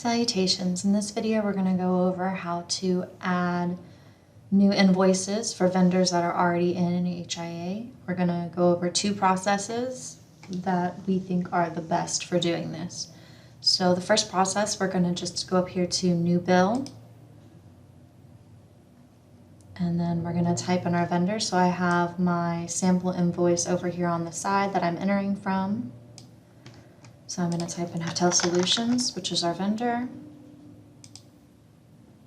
Salutations. In this video we're going to go over how to add new invoices for vendors that are already in an HIA. We're going to go over two processes that we think are the best for doing this. So the first process, we're going to just go up here to New Bill, and then we're going to type in our vendor. So I have my sample invoice over here on the side that I'm entering from. So I'm going to type in Hotel Solutions, which is our vendor,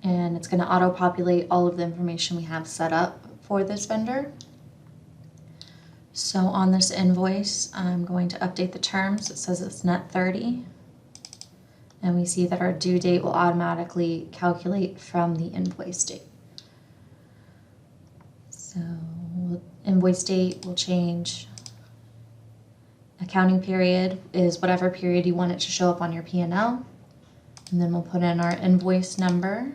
and it's going to auto-populate all of the information we have set up for this vendor. So on this invoice, I'm going to update the terms. It says it's net 30, and we see that our due date will automatically calculate from the invoice date. So invoice date will change. Accounting period is whatever period you want it to show up on your P&L. And then we'll put in our invoice number.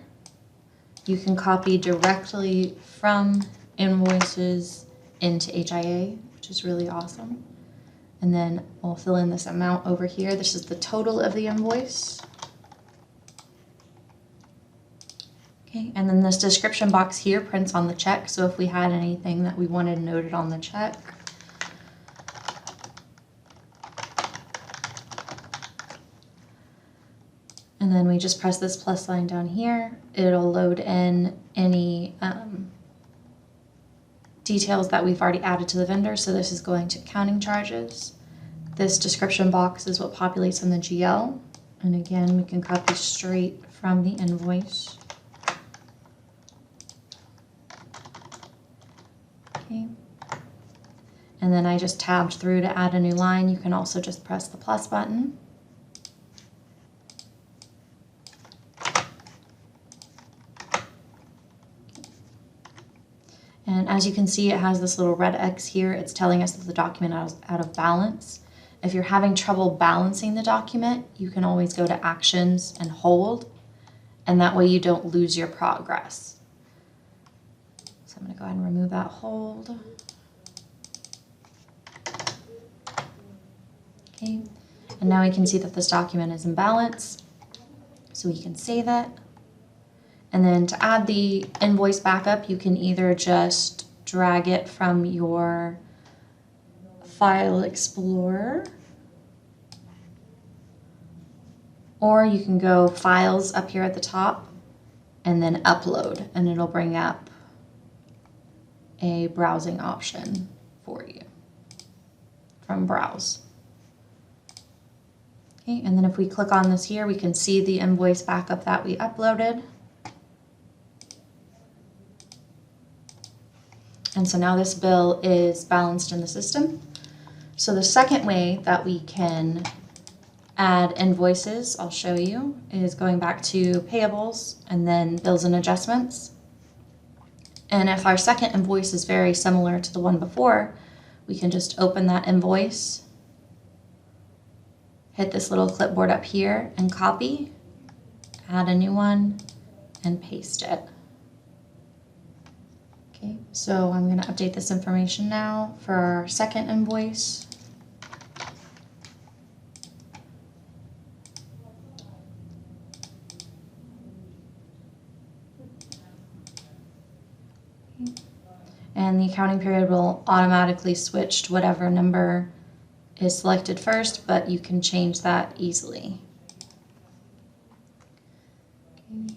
You can copy directly from Invoices into HIA, which is really awesome. And then we'll fill in this amount over here. This is the total of the invoice. Okay, and then this description box here prints on the check. So if we had anything that we wanted noted on the check, and then we just press this plus sign down here. It'll load in any details that we've already added to the vendor. So this is going to accounting charges. This description box is what populates in the GL. And again, we can copy straight from the invoice. Okay. And then I just tabbed through to add a new line. You can also just press the plus button. And as you can see, it has this little red X here. It's telling us that the document is out of balance. If you're having trouble balancing the document, you can always go to Actions and Hold, and that way you don't lose your progress. So I'm going to go ahead and remove that hold. Okay, and now we can see that this document is in balance, so we can save it. And then to add the invoice backup, you can either just drag it from your File Explorer, or you can go Files up here at the top and then Upload, and it'll bring up a browsing option for you from Browse. Okay, and then if we click on this here, we can see the invoice backup that we uploaded. And so now this bill is balanced in the system. So the second way that we can add invoices, I'll show you, is going back to payables and then bills and adjustments. And if our second invoice is very similar to the one before, we can just open that invoice, hit this little clipboard up here and copy, add a new one, and paste it. Okay, so I'm going to update this information now for our second invoice. Okay. And the accounting period will automatically switch to whatever number is selected first, but you can change that easily. Okay.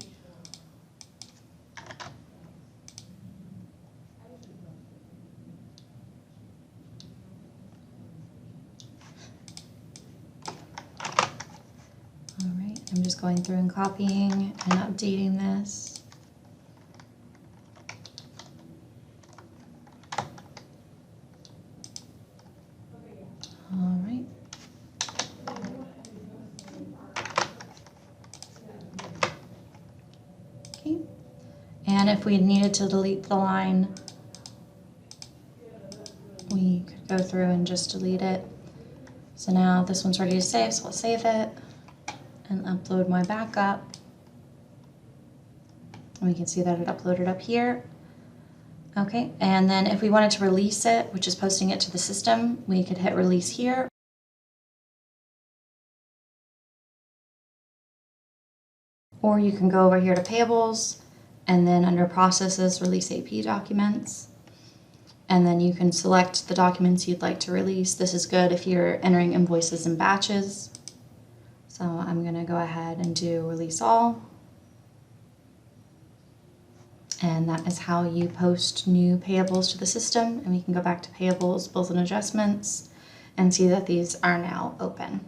I'm just going through and copying and updating this. All right. Okay. And if we needed to delete the line, we could go through and just delete it. So now this one's ready to save, so I'll save it and upload my backup. And we can see that it uploaded up here. Okay, and then if we wanted to release it, which is posting it to the system, we could hit release here. Or you can go over here to payables and then under processes, release AP documents. And then you can select the documents you'd like to release. This is good if you're entering invoices in batches. So I'm going to go ahead and do release all. And that is how you post new payables to the system. And we can go back to payables, bills and adjustments, and see that these are now open.